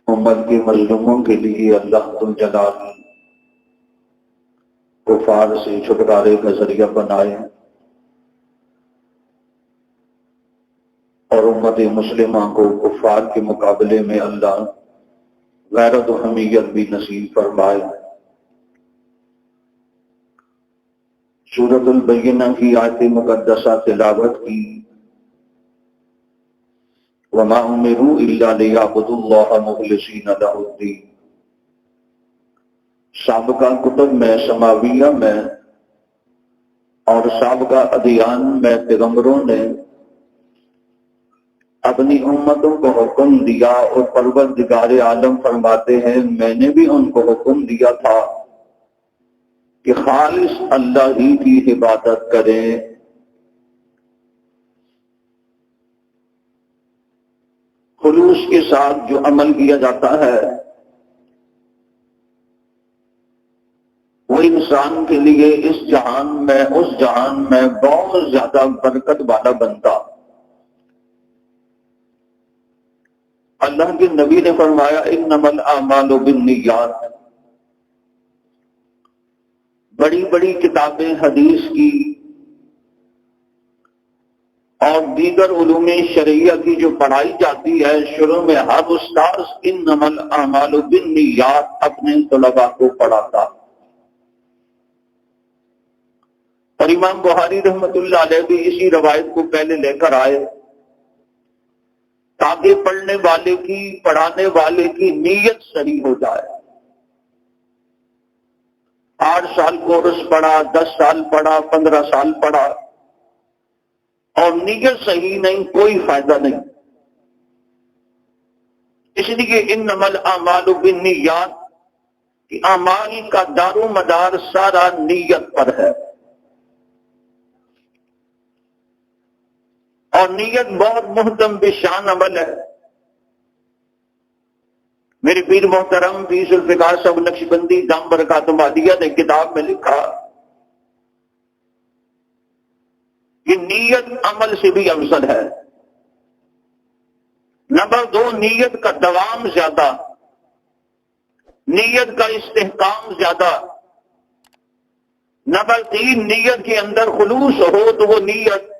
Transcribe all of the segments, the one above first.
امت کے مظلوموں کے لیے اللہ ذوالجلال کفار سے چھٹکارے کا ذریعہ بنائے اور امت مسلمہ کو کفار کے مقابلے میں اللہ غیرت و حمیت بھی نصیب فرمائے۔ سورۃ البینہ کی آیت مقدسہ تلاوت کی، وما امروا الا لیعبدوا اللہ مخلصین لہ الدین۔ سابقہ کتب میں، سماویہ میں اور سابقہ ادیان میں پیغمبروں نے اپنی امتوں کو حکم دیا، اور پروردگار عالم فرماتے ہیں میں نے بھی ان کو حکم دیا تھا کہ خالص اللہ ہی کی عبادت کریں۔ خلوص کے ساتھ جو عمل کیا جاتا ہے وہ انسان کے لیے اس جہان میں اس جہان میں بہت زیادہ برکت والا بنتا۔ اللہ کے نبی نے فرمایا انما الاعمال بالنیات۔ بڑی بڑی کتابیں حدیث کی اور دیگر علوم شرعیہ کی جو پڑھائی جاتی ہے، شروع میں ہر استاذ انما الاعمال بالنیات اپنے طلباء کو پڑھاتا، اور امام بخاری رحمۃ اللہ علیہ بھی اسی روایت کو پہلے لے کر آئے تاکہ پڑھنے والے کی، پڑھانے والے کی نیت صحیح ہو جائے۔ 8 سال کورس پڑھا، 10 سال پڑھا، 15 سال پڑھا اور نیت صحیح نہیں، کوئی فائدہ نہیں۔ اس لیے انما الاعمال بالنیات کہ اعمال کا دار و مدار سارا نیت پر ہے، اور نیت بہت محترم بشان عمل ہے۔ میرے پیر محترم فی ذوالفقار صاحب نقشبندی دام برکاتہم عالیہ نے کتاب میں لکھا کہ نیت عمل سے بھی افضل ہے۔ نمبر 2، نیت کا دوام زیادہ، نیت کا استحکام زیادہ۔ نمبر 3، نیت کے اندر خلوص ہو تو وہ نیت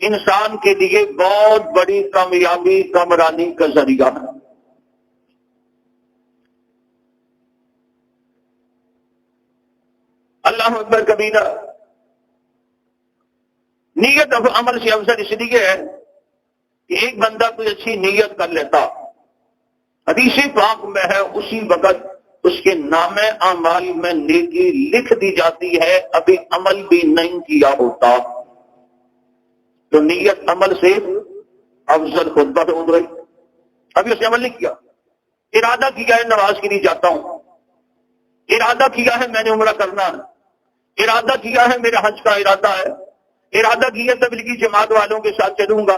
انسان کے لیے بہت بڑی کامیابی، کامرانی کا ذریعہ ہے۔ اللہ اکبر کبیرہ۔ نیت اب عمل سے افضل اس لیے ہے کہ ایک بندہ کوئی اچھی نیت کر لیتا، حدیث پاک میں ہے اسی وقت اس کے نام اعمال میں نیکی لکھ دی جاتی ہے، ابھی عمل بھی نہیں کیا ہوتا، تو نیت عمل سے افضل خود بخود ہو گئی۔ ابھی اس نے عمل نہیں کیا، ارادہ کیا ہے نماز کے لیے جاتا ہوں، ارادہ کیا ہے میں نے عمرہ کرنا ہے، ارادہ کیا ہے میرا حج کا ارادہ ہے، ارادہ کیا تبلیغی جماعت والوں کے ساتھ چلوں گا،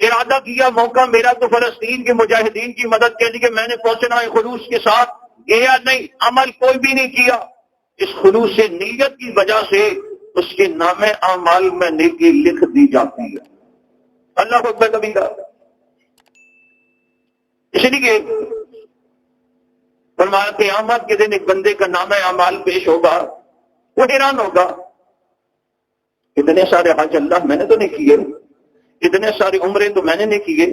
ارادہ کیا موقع میرا تو فلسطین کے مجاہدین کی مدد کے لیے میں نے پہنچنا ہے، خلوص کے ساتھ گیا نہیں، عمل کوئی بھی نہیں کیا۔ اس خلوص سے نیت کی وجہ سے اس کے نام اعمال میں نیکی لکھ دی جاتی ہے۔ اللہ اکبر کبیرہ۔ اس لیے فرمایا قیامت کے دن ایک بندے کا نام اعمال پیش ہوگا، وہ حیران ہوگا اتنے سارے حج اللہ میں نے تو نہیں کیے، اتنے سارے عمرے تو میں نے نہیں کیے،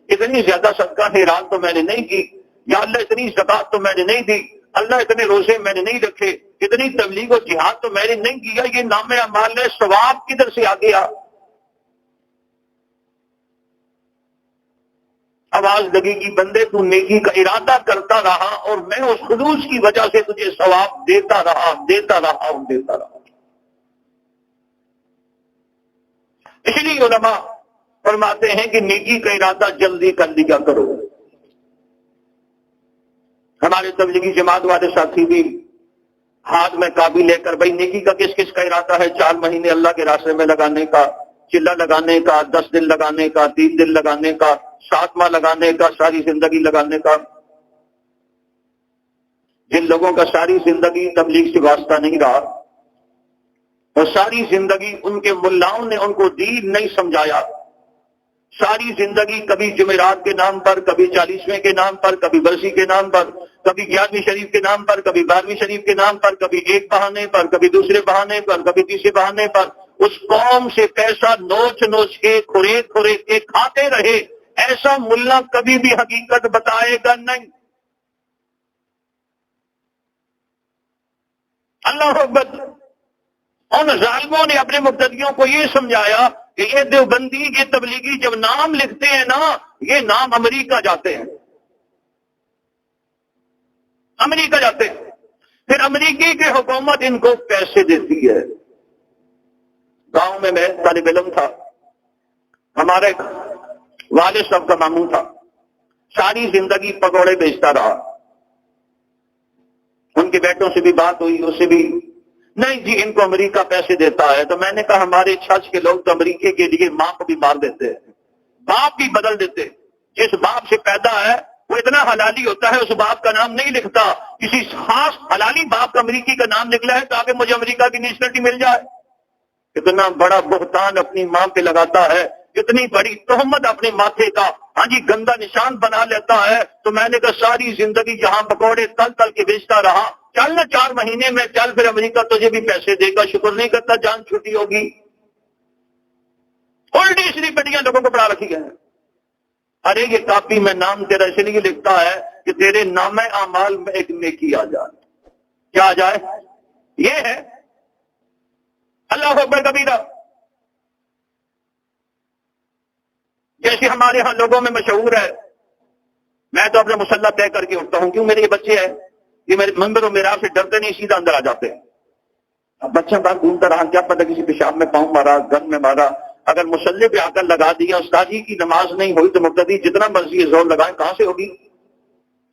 اتنی زیادہ صدقہ خیرات تو میں نے نہیں کی، یا اللہ اتنی زکات تو میں نے نہیں دی، اللہ اتنے روزے میں نے نہیں رکھے، اتنی تبلیغ و جہاد تو میں نے نہیں کیا، یہ نام اعمال ہے، ثواب کدھر سے آ گیا؟ آواز لگے گی بندے تو نیکی کا ارادہ کرتا رہا اور میں اس خلوص کی وجہ سے تجھے ثواب دیتا رہا دیتا رہا اور دیتا رہا۔ اس لیے علماء فرماتے ہیں کہ نیکی کا ارادہ جلدی کر لیا کرو۔ ہمارے تبلیغی جماعت والے ساتھی بھی ہاتھ میں کاپی لے کر بھائی نیکی کا کس کس کا ارادہ ہے، 4 مہینے اللہ کے راستے میں لگانے کا، چلہ لگانے کا، 10 دن لگانے کا، 3 دن لگانے کا، 7 ماہ لگانے کا، ساری زندگی لگانے کا۔ جن لوگوں کا ساری زندگی تبلیغ سے واسطہ نہیں رہا اور ساری زندگی ان کے ملاؤں نے ان کو دین نہیں سمجھایا، ساری زندگی کبھی جمعرات کے نام پر، کبھی 40ویں کے نام پر، کبھی برسی کے نام پر، کبھی 11ویں شریف کے نام پر، کبھی 12ویں شریف کے نام پر، کبھی ایک بہانے پر، کبھی دوسرے بہانے پر، کبھی تیسرے بہانے پر اس قوم سے پیسہ نوچ نوچ کے کھریت کھریت کے کھاتے رہے. ایسا ملا کبھی بھی حقیقت بتائے گا نہیں. اللہ اکبر. ان ظالموں نے اپنے مقتدیوں کو یہ سمجھایا کہ یہ دیوبندی، یہ تبلیغی جب نام لکھتے ہیں نا، یہ نام امریکہ جاتے ہیں، امریکہ جاتے ہیں. پھر امریکی کی حکومت ان کو پیسے دیتی ہے. گاؤں میں طالب علم تھا، ہمارے والد صاحب کا ماموں تھا، ساری زندگی پکوڑے بیچتا رہا. ان کے بیٹوں سے بھی بات ہوئی، اس سے بھی نہیں جی ان کو امریکہ پیسے دیتا ہے. تو میں نے کہا ہمارے چھچ کے لوگ تو امریکہ کے لیے ماں کو بھی مار دیتے ہیں، باپ بھی بدل دیتے. جس باپ سے پیدا ہے وہ اتنا حلالی ہوتا ہے، اس باپ کا نام نہیں لکھتا. کسی خاص حلالی باپ کا امریکی کا نام نکلا ہے تاکہ مجھے امریکہ کی نیشنلٹی مل جائے. اتنا بڑا بہتان اپنی ماں پہ لگاتا ہے، اتنی بڑی تہمت اپنے ماتھے کا ہاں جی گندا نشان بنا لیتا ہے. تو میں نے کہا ساری زندگی جہاں پکوڑے تل تل کے بیچتا رہا، چل نہ 4 مہینے میں چل، پھر امریکہ تجھے بھی پیسے دے گا. شکر نہیں کرتا جان چھوٹی ہوگی. الٹی سیدھی پٹیاں لوگوں کو پڑھا رکھی ہیں. ارے یہ کاپی میں نام تیرا اس لیے لکھتا ہے کہ تیرے نام اعمال میں ایک نیکی آ جائے. کیا آ جائے؟ یہ ہے اللہ اکبر کبیرہ. جیسے ہمارے ہاں لوگوں میں مشہور ہے، میں تو اپنے مسلح طے کر کے اٹھتا ہوں. کیوں؟ میرے یہ بچے ہیں، یہ میرے منبر و میراب سے ڈرتے نہیں، سیدھا اندر آ جاتے ہیں. اب بچہ باہر گھومتا رہا، کیا پتہ کسی پیشاب میں پاؤں مارا، گن میں مارا. اگر مسلح پہ آ کر لگا دیا، استادی کی نماز نہیں ہوئی تو مقتدی جتنا مرضی زور لگائیں کہاں سے ہوگی؟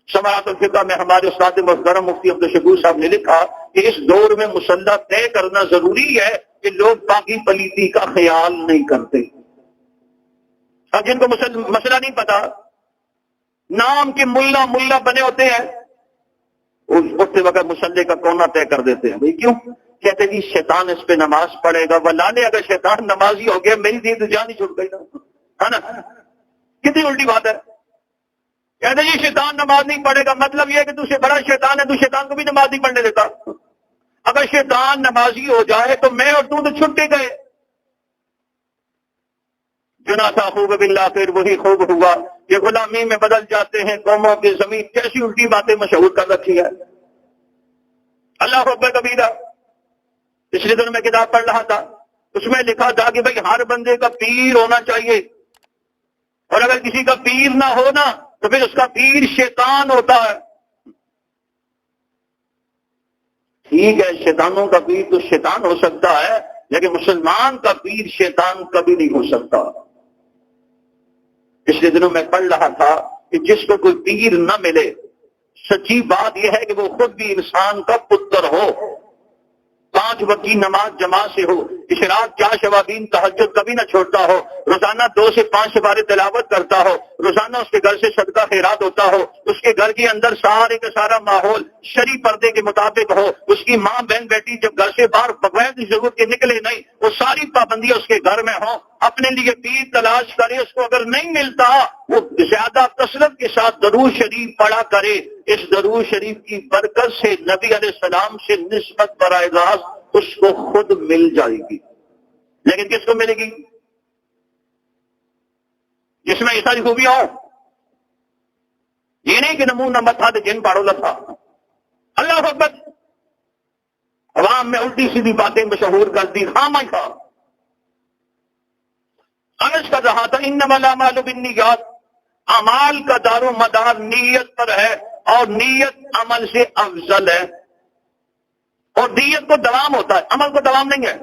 ثمرات الفقہ میں ہمارے استاد محترم مفتی عبدالشکور صاحب نے لکھا کہ اس دور میں مسلح طے کرنا ضروری ہے کہ لوگ پاکی پلیتی کا خیال نہیں کرتے. اور جن کو مسئلہ نہیں پتا، نام کے ملا ملا بنے ہوتے ہیں، اٹھتے وقت مسلح کا کونا طے کر دیتے ہیں. بھئی کیوں؟ کہتے جی شیطان اس پہ نماز پڑھے گا. ولانے اگر شیطان نمازی ہو گیا میری دین تو جان ہی چھوٹ گئی نا، ہے نا؟ کتنی الٹی بات ہے. کہتے جی شیطان نماز نہیں پڑھے گا، مطلب یہ ہے کہ تجھ سے بڑا شیطان ہے، تو شیطان کو بھی نماز نہیں پڑھنے دیتا. اگر شیطان نمازی ہو جائے تو میں اور تو چھٹے گئے. جنا تھا خوب باللہ پھر وہی خوب ہوا. یہ غلامی میں بدل جاتے ہیں قوموں کی زمین. کیسی الٹی باتیں مشہور کر رکھی ہے. اللہ اکبر کبیرہ. پچھلے دن میں کتاب پڑھ رہا تھا، اس میں لکھا تھا کہ بھئی ہر بندے کا پیر ہونا چاہیے، اور اگر کسی کا پیر نہ ہونا تو پھر اس کا پیر شیطان ہوتا ہے. ٹھیک ہے شیطانوں کا پیر تو شیطان ہو سکتا ہے، لیکن مسلمان کا پیر شیطان کبھی نہیں ہو سکتا. پچھلے دنوں میں پڑھ رہا تھا کہ جس کو کوئی پیر نہ ملے، سچی بات یہ ہے کہ وہ خود بھی انسان کا پتر ہو، 5 وقت کی نماز جماعت سے ہو، اشراق 4 شوابین تہجد کبھی نہ چھوڑتا ہو، روزانہ 2 سے 5 سپارے تلاوت کرتا ہو، روزانہ اس کے گھر سے صدقہ خیرات ہوتا ہو، اس کے گھر کے اندر سارے کا سارا ماحول شرعی پردے کے مطابق ہو، اس کی ماں بہن بیٹی جب گھر سے باہر بغیر کی ضرورت کے نکلے نہیں، وہ ساری پابندیاں اس کے گھر میں ہوں. اپنے لیے پیر تلاش کرے، اس کو اگر نہیں ملتا وہ زیادہ کثرت کے ساتھ درود شریف پڑھا کرے. اس درود شریف کی برکت سے نبی علیہ السلام سے نسبت براہ راست اس کو خود مل جائے گی. لیکن کس کو ملے گی؟ جس میں یہ ساری خوبیاں ہوں. یہ نہیں کہ نمونہ مت تھا تو جن پاڑو لتھا. اللہ اکبر. عوام میں الٹی سیدھی باتیں مشہور کر دی خامہ خواہ. عرض کر رہا تھا انما الاعمال بالنیات، اعمال کا دار و مدار نیت پر ہے، اور نیت عمل سے افضل ہے. اور نیت کو دوام ہوتا ہے، عمل کو دوام نہیں ہے.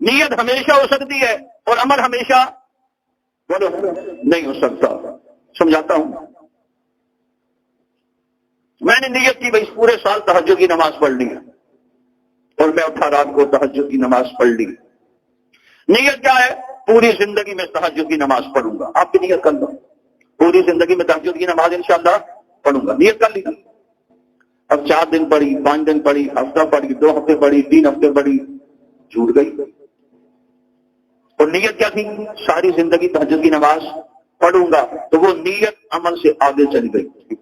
نیت ہمیشہ ہو سکتی ہے اور عمل ہمیشہ بولو نہیں ہو سکتا. سمجھاتا ہوں. میں نے نیت کی بھائی پورے سال تہجد کی نماز پڑھ لی ہے، اور میں اٹھا رات کو تہجد کی نماز پڑھ لی. نیت کیا ہے؟ پوری زندگی میں تہجد کی نماز پڑھوں گا. آپ کی نیت کر لو، پوری زندگی میں تہجد کی نماز انشاءاللہ پڑھوں گا. نیت کر لی. اب 4 دن پڑھی، 5 دن پڑھی، ہفتہ پڑھی، 2 ہفتے پڑھی، 3 ہفتے پڑھی، چھوٹ گئی. اور نیت کیا تھی؟ ساری زندگی تہجد کی نماز پڑھوں گا، تو وہ نیت عمل سے آگے چلی گئی،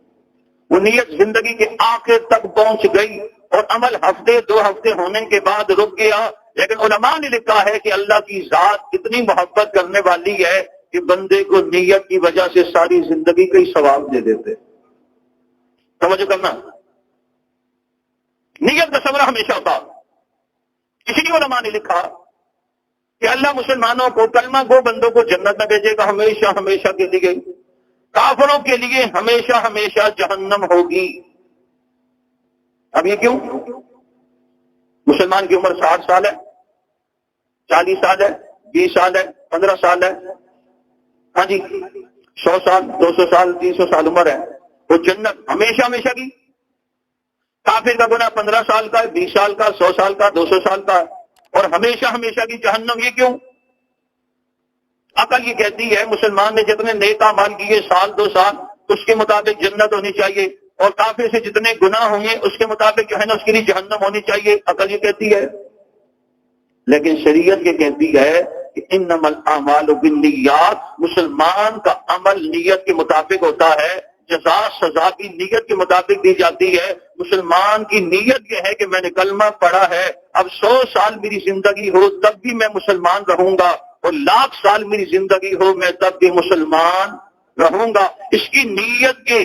وہ نیت زندگی کے آخر تک پہنچ گئی، اور عمل ہفتے 2 ہفتے ہونے کے بعد رک گیا۔ لیکن علماء نے لکھا ہے کہ اللہ کی ذات اتنی محبت کرنے والی ہے کہ بندے کو نیت کی وجہ سے ساری زندگی کا ہی ثواب دے دیتے۔ توجہ کرنا، نیت کا ثمرہ ہمیشہ ہوتا۔ اسی لیے علماء نے لکھا کہ اللہ مسلمانوں کو، کلمہ گو بندوں کو جنت میں بھیجے گا ہمیشہ ہمیشہ کے لیے، کافروں کے لیے ہمیشہ ہمیشہ جہنم ہوگی۔ اب یہ کیوں؟ مسلمان کی عمر 60 سال ہے، 40 سال ہے، 20 سال ہے، 15 سال ہے، ہاں جی 100 سال، 200 سال، 300 سال عمر ہے، وہ جنت ہمیشہ ہمیشہ کی۔ کافر کا گناہ 15 سال کا ہے، 20 سال کا، 100 سال کا، 200 سال کا، اور ہمیشہ ہمیشہ کی جہنم۔ یہ کیوں؟ عقل یہ کہتی ہے مسلمان نے جتنے نیک اعمال کیے 1 2 سال، اس کے مطابق جنت ہونی چاہیے، اور کافر سے جتنے گناہ ہوں گے اس کے مطابق جو ہے نا اس کے لیے جہنم ہونی چاہیے۔ عقل یہ کہتی ہے، لیکن شریعت یہ کہتی ہے کہ انما الاعمال بالنیات، مسلمان کا عمل نیت کے مطابق ہوتا ہے، جزا سزا بھی نیت کے مطابق دی جاتی ہے۔ مسلمان کی نیت یہ ہے کہ میں نے کلمہ پڑھا ہے، اب 100 سال میری زندگی ہو تب بھی میں مسلمان رہوں گا، اور 1,00,000 سال میری زندگی ہو میں تب بھی مسلمان رہوں گا۔ اس کی نیت کے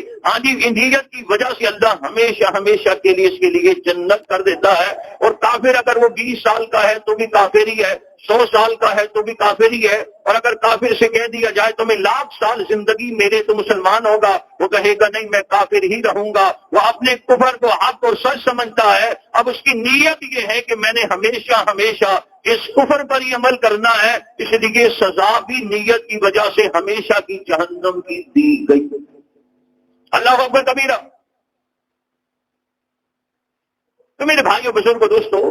نیت کی وجہ سے اللہ ہمیشہ ہمیشہ کے لیے اس کے لیے جنت کر دیتا ہے۔ اور کافر اگر وہ 20 سال کا ہے تو بھی کافر ہی ہے، 100 سال کا ہے تو بھی کافر ہی ہے، اور اگر کافر سے کہہ دیا جائے تو میں 1,00,000 سال زندگی میرے تو مسلمان ہوگا، وہ کہے گا نہیں میں کافر ہی رہوں گا۔ وہ اپنے کفر کو حق اور سچ سمجھتا ہے، اب اس کی نیت یہ ہے کہ میں نے ہمیشہ ہمیشہ اس کفر پر ہی عمل کرنا ہے، اس لیے سزا بھی نیت کی وجہ سے ہمیشہ کی جہنم کی دی گئی۔ اللہ اکبر کبیرہ۔ تو میرے بھائیوں بزرگوں دوستو،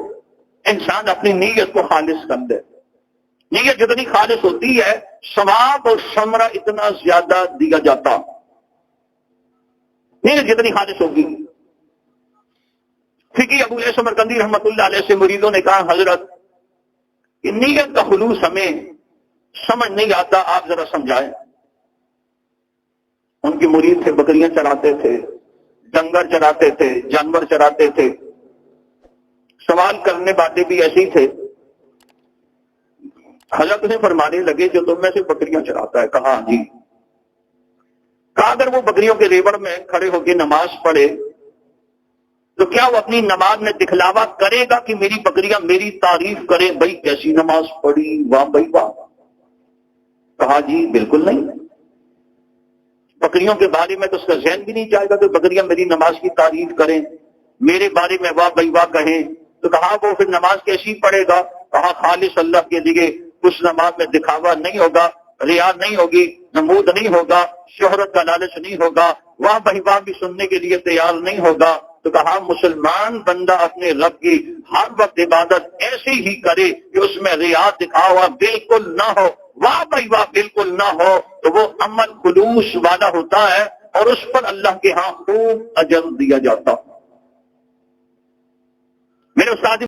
انسان اپنی نیت کو خالص کر دے، نیت جتنی خالص ہوتی ہے ثواب اور ثمرہ اتنا زیادہ دیا جاتا۔ نیت جتنی خالص ہوگی۔ فقی ابو الیث سمرقندی رحمۃ اللہ علیہ سے مریدوں نے کہا حضرت کہ نیت کا خلوص ہمیں سمجھ نہیں آتا، آپ ذرا سمجھائیں۔ ان کے مرید تھے، بکریاں چراتے تھے، ڈنگر چراتے تھے، جانور چراتے تھے، سوال کرنے والے بھی ایسے ہی تھے۔ حضرت نے فرمانے لگے جو تم میں سے بکریاں چراتا ہے؟ کہا جی۔ کہا اگر وہ بکریوں کے ریوڑ میں کھڑے ہو کے نماز پڑھے تو کیا وہ اپنی نماز میں دکھلاوا کرے گا کہ میری بکریاں میری تعریف کریں، بھائی کیسی نماز پڑھی، واہ بھائی واہ؟ کہا جی بالکل نہیں، بکریوں کے بارے میں تو اس کا ذہن بھی نہیں جائے گا کہ بکریاں میری نماز کی تعریف کریں، میرے بارے میں واہ بھائی واہ کہیں۔ تو کہا وہ پھر نماز کیسی پڑھے گا؟ کہا خالص اللہ کے لیے، اس نماز میں دکھاوا نہیں ہوگا، ریا نہیں ہوگی، نمود نہیں ہوگا، شہرت کا لالچ نہیں ہوگا، واہ بھائی واہ بھی سننے کے لیے تیار نہیں ہوگا۔ تو کہا مسلمان بندہ اپنے رب کی ہر وقت عبادت ایسی ہی کرے کہ اس میں ریا دکھاوا بالکل نہ ہو، واہ بھائی واہ بالکل نہ ہو، تو وہ عمل خلوص والا ہوتا ہے، اور اس پر اللہ کے ہاں خوب اجر دیا جاتا۔ میرے استاد